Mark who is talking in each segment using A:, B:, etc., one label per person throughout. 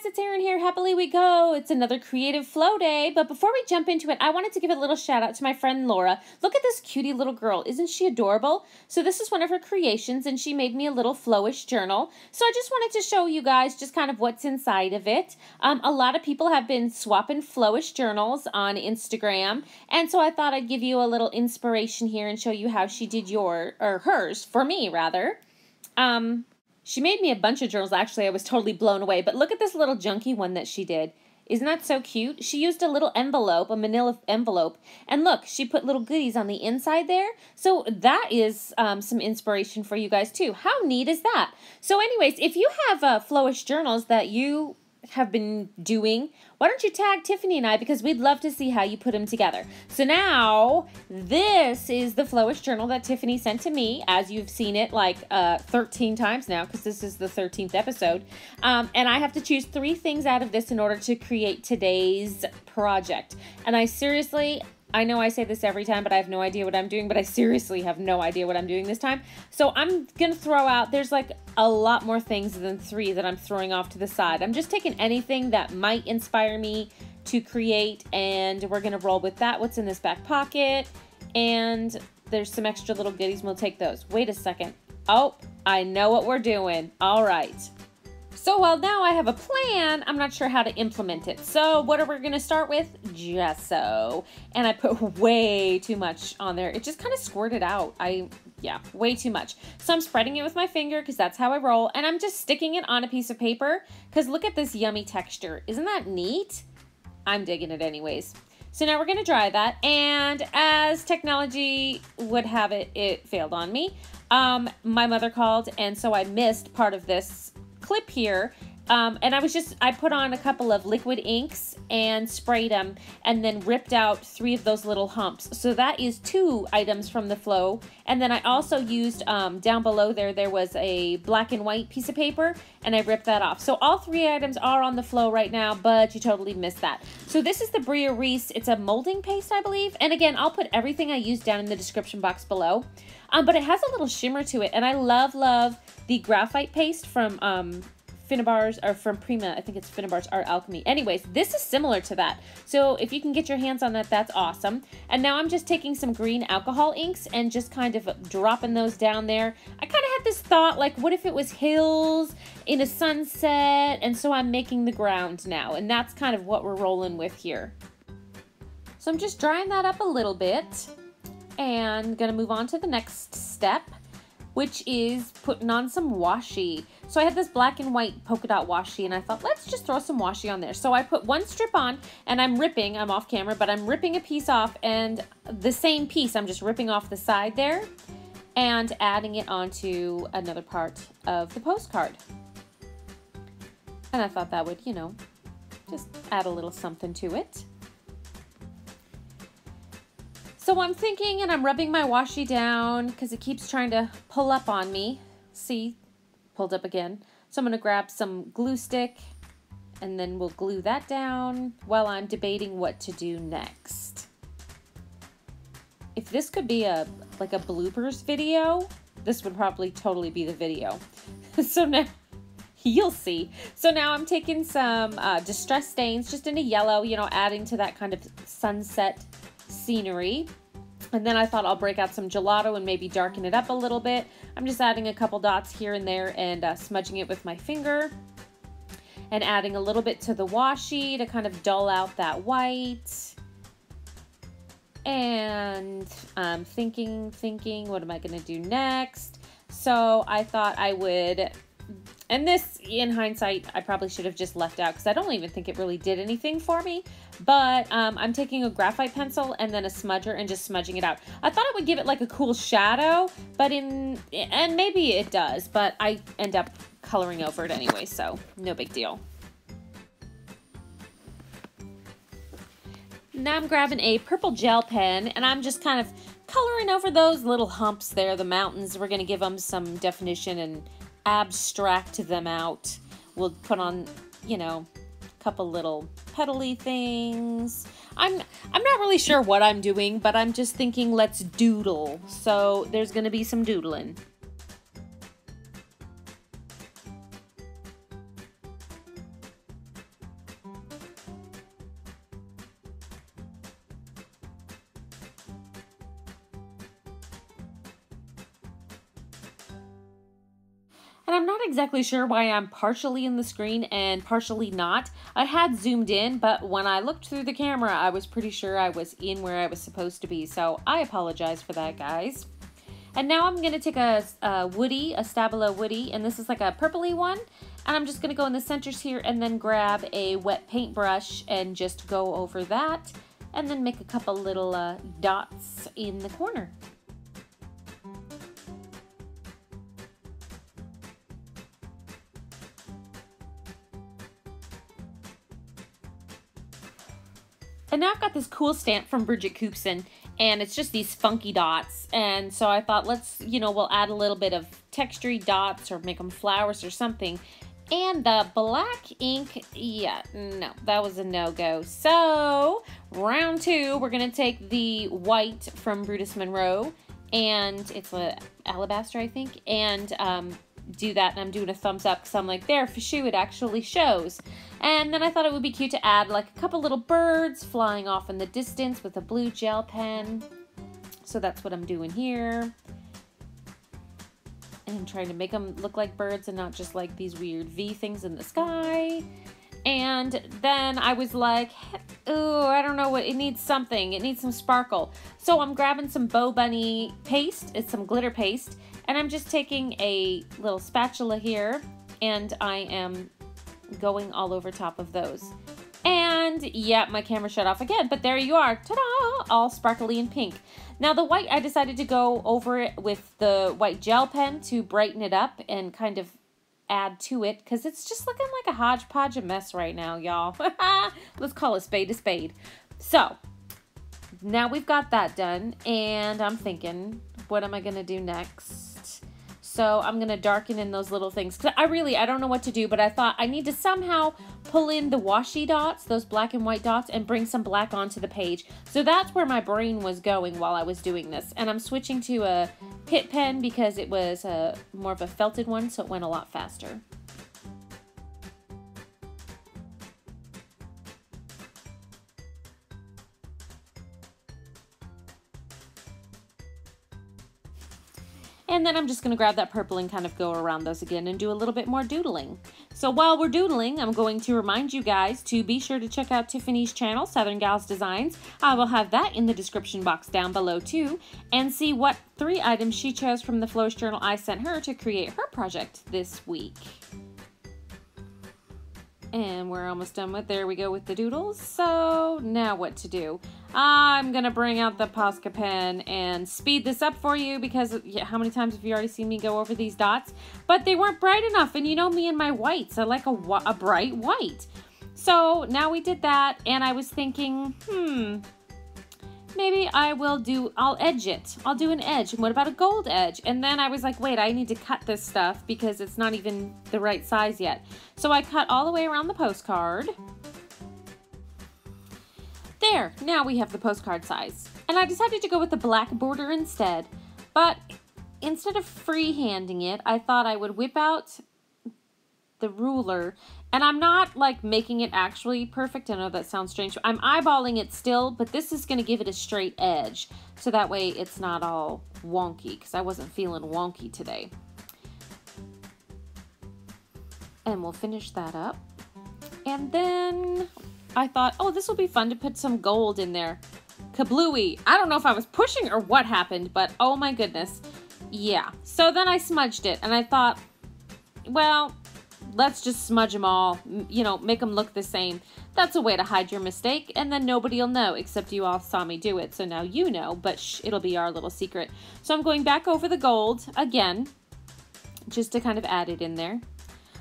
A: guys, it's Erin here. Happily we go. It's another creative flow day, but before we jump into it, I wanted to give a little shout out to my friend Laura. Look at this cutie little girl. Isn't she adorable? So this is one of her creations, and she made me a little Flowish journal. So I just wanted to show you guys just kind of what's inside of it. A lot of people have been swapping Flowish journals on Instagram, and so I thought I'd give you a little inspiration here and show you how she did hers, for me rather. She made me a bunch of journals, actually. I was totally blown away. But look at this little junky one that she did. Isn't that so cute? She used a little envelope, a manila envelope. And look, she put little goodies on the inside there. So that is some inspiration for you guys too. How neat is that? So anyways, if you have Flowish journals that you have been doing, why don't you tag Tiffany and I, because we'd love to see how you put them together. So now this is the Flowish journal that Tiffany sent to me, as you've seen it like 13 times now, because this is the 13th episode. And I have to choose 3 things out of this in order to create today's project. And I know I say this every time, but I have no idea what I'm doing, but I seriously have no idea what I'm doing this time. So I'm going to throw out, there's like a lot more things than 3 that I'm throwing off to the side. I'm just taking anything that might inspire me to create, and we're going to roll with that. What's in this back pocket? And there's some extra little goodies, and we'll take those. Wait a second. Oh, I know what we're doing. All right. So while now I have a plan, I'm not sure how to implement it. So what are we going to start with? Gesso. And I put way too much on there. It just kind of squirted out. Yeah, way too much. So I'm spreading it with my finger because that's how I roll. And I'm just sticking it on a piece of paper because look at this yummy texture. Isn't that neat? I'm digging it anyways. So now we're going to dry that. And as technology would have it, it failed on me. My mother called, and so I missed part of this clip here, and I put on a couple of liquid inks and sprayed them and then ripped out 3 of those little humps. So that is 2 items from the flow. And then I also used down below there was a black and white piece of paper, and I ripped that off. So all 3 items are on the flow right now, but you totally missed that. So this is the Brea Reese. It's a molding paste, I believe. And again, I'll put everything I used down in the description box below. But it has a little shimmer to it, and I love the graphite paste from Finnabar's, or from Prima. I think it's Finnabar's Art Alchemy. Anyways, this is similar to that. So if you can get your hands on that, that's awesome. And now I'm just taking some green alcohol inks and just kind of dropping those down there. I kind of had this thought, like, what if it was hills in a sunset? And so I'm making the ground now, and that's kind of what we're rolling with here. So I'm just drying that up a little bit. And gonna move on to the next step, which is putting on some washi. So I had this black and white polka dot washi, and I thought, let's just throw some washi on there. So I put 1 strip on, and I'm off camera, but I'm ripping a piece off, and the same piece, I'm just ripping off the side there and adding it onto another part of the postcard. And I thought that would, you know, just add a little something to it. So I'm thinking, and I'm rubbing my washi down because it keeps trying to pull up on me. See, pulled up again. So I'm going to grab some glue stick, and then we'll glue that down while I'm debating what to do next. If this could be like a bloopers video, this would probably totally be the video. So now, you'll see. So now I'm taking some distress stains, just in a yellow, you know, adding to that kind of sunset scenery. And then I thought I'll break out some gelato and maybe darken it up a little bit. I'm just adding a couple dots here and there and smudging it with my finger and adding a little bit to the washi to kind of dull out that white. And I'm thinking, what am I going to do next? So I thought I would, and this, in hindsight, I probably should have just left out because I don't even think it really did anything for me. But I'm taking a graphite pencil and then a smudger and just smudging it out. I thought it would give it like a cool shadow, but and maybe it does, but I end up coloring over it anyway, so no big deal. Now I'm grabbing a purple gel pen, and I'm just kind of coloring over those little humps there, the mountains. We're going to give them some definition and abstract them out. We'll put on, you know, a couple little petally things. I'm not really sure what I'm doing, but I'm just thinking let's doodle. So there's going to be some doodling. And I'm not exactly sure why I'm partially in the screen and partially not. I had zoomed in, but when I looked through the camera, I was pretty sure I was in where I was supposed to be. So I apologize for that, guys. And now I'm going to take a woody, a Stabilo woody, and this is like a purpley one. And I'm just going to go in the centers here and then grab a wet paintbrush and just go over that. And then make a couple little dots in the corner. And now I've got this cool stamp from Birgit Koopsen, and it's just these funky dots. And so I thought, let's, we'll add a little bit of textury dots or make them flowers or something. And the black ink, yeah, no, that was a no-go. So round 2, we're going to take the white from Brutus Monroe, and it's a alabaster, I think, and do that. And I'm doing a thumbs up because I'm like, there, for sure, it actually shows. And then I thought it would be cute to add like a couple little birds flying off in the distance with a blue gel pen. So that's what I'm doing here. And I'm trying to make them look like birds and not just like these weird V things in the sky. And then I was like, oh, I don't know what, it needs something. It needs some sparkle. So I'm grabbing some Bow Bunny paste. It's some glitter paste. And I'm just taking a little spatula here. And I am going all over top of those. And yeah, my camera shut off again, but there you are. Ta-da! All sparkly and pink. Now the white, I decided to go over it with the white gel pen to brighten it up and kind of add to it, because it's just looking like a hodgepodge of mess right now, y'all. Let's call a spade a spade. So now we've got that done, and I'm thinking, what am I gonna do next? So I'm going to darken in those little things. Cause I don't know what to do, but I thought I need to somehow pull in the washi dots, those black and white dots, and bring some black onto the page. So that's where my brain was going while I was doing this. And I'm switching to a Pitt pen because it was more of a felted one, so it went a lot faster. And then I'm just going to grab that purple and kind of go around those again and do a little bit more doodling. So while we're doodling, I'm going to remind you guys to be sure to check out Tiffany's channel, Southern Gals Designs. I will have that in the description box down below too. And see what 3 items she chose from the Flowish journal I sent her to create her project this week. And we're almost done with, there we go with the doodles. So now what to do? I'm going to bring out the Posca pen and speed this up for you because how many times have you already seen me go over these dots? But they weren't bright enough, and you know me and my whites. I like a bright white. So now we did that, and I was thinking, maybe I'll edge it. I'll do an edge. And what about a gold edge? And then I was like, wait, I need to cut this stuff because it's not even the right size yet. So I cut all the way around the postcard. There, now we have the postcard size. And I decided to go with the black border instead. But instead of freehanding it, I thought I would whip out the ruler. And I'm not like making it actually perfect. I know that sounds strange. I'm eyeballing it still, but this is going to give it a straight edge. So that way it's not all wonky, because I wasn't feeling wonky today. And we'll finish that up. And then I thought, oh, this will be fun to put some gold in there. Kablooey. I don't know if I was pushing or what happened, but oh my goodness. Yeah. So then I smudged it, and I thought, well, let's just smudge them all, make them look the same. That's a way to hide your mistake, and then nobody will know, except you all saw me do it, so now you know, but shh, it'll be our little secret. So I'm going back over the gold again, just to kind of add it in there.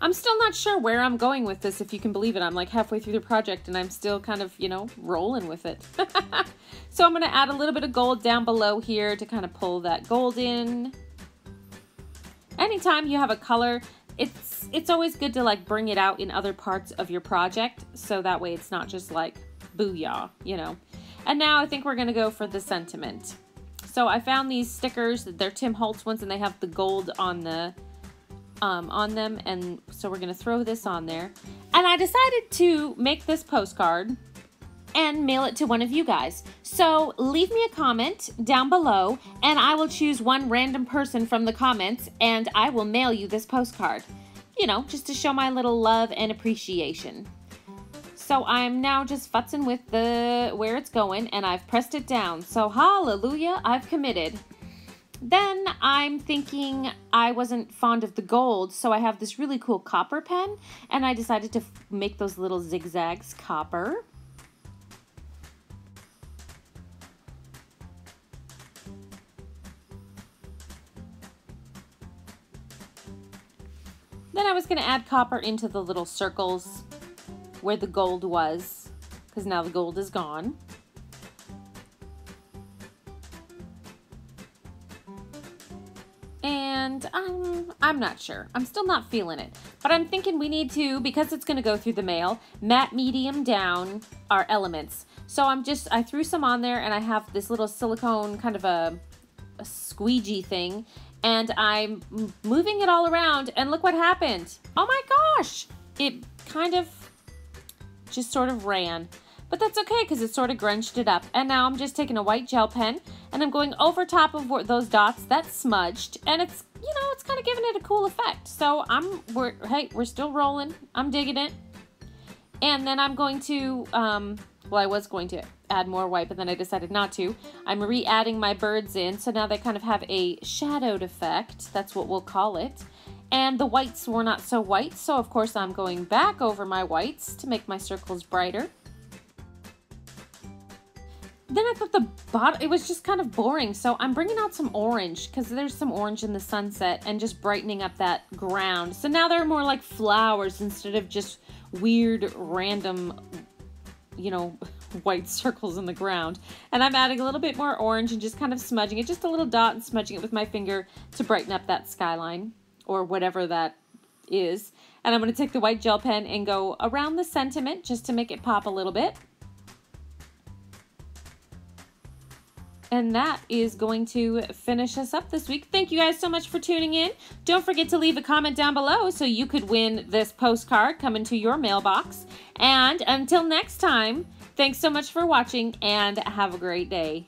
A: I'm still not sure where I'm going with this, if you can believe it. I'm like halfway through the project, and I'm still kind of, rolling with it. So I'm going to add a little bit of gold down below here to kind of pull that gold in. Anytime you have a color, it's always good to like bring it out in other parts of your project, so that way it's not just like booyah, And now I think we're going to go for the sentiment. So I found these stickers, they're Tim Holtz ones, and they have the gold on them, and so we're going to throw this on there. And I decided to make this postcard and mail it to one of you guys. So leave me a comment down below and I will choose one random person from the comments and I will mail you this postcard. You know, just to show my little love and appreciation. So I'm now just futzing with where it's going and I've pressed it down. So hallelujah, I've committed. Then I'm thinking I wasn't fond of the gold, so I have this really cool copper pen and I decided to make those little zigzags copper. Then I was going to add copper into the little circles where the gold was, because now the gold is gone. And I'm not sure. I'm still not feeling it. But I'm thinking we need to, because it's going to go through the mail, matte medium down our elements. So I threw some on there and I have this little silicone kind of a squeegee thing. And I'm moving it all around and look what happened. Oh my gosh! It kind of just sort of ran. But that's okay because it sort of grunched it up. And now I'm just taking a white gel pen and I'm going over top of those dots that's smudged. And it's, you know, it's kind of giving it a cool effect. So we're still rolling. I'm digging it. And then I'm going to, well, I was going to add more white, but then I decided not to. I'm re-adding my birds in, so now they kind of have a shadowed effect. That's what we'll call it. And the whites were not so white, so of course I'm going back over my whites to make my circles brighter. Then I thought the bottom, it was just kind of boring, so I'm bringing out some orange, because there's some orange in the sunset, and just brightening up that ground. So now they're more like flowers instead of just weird, random, you know, white circles in the ground. And I'm adding a little bit more orange and just kind of smudging it, just a little dot, and smudging it with my finger to brighten up that skyline, or whatever that is. And I'm going to take the white gel pen and go around the sentiment just to make it pop a little bit. And that is going to finish us up this week. Thank you guys so much for tuning in. Don't forget to leave a comment down below so you could win this postcard coming to your mailbox. And until next time, thanks so much for watching and have a great day.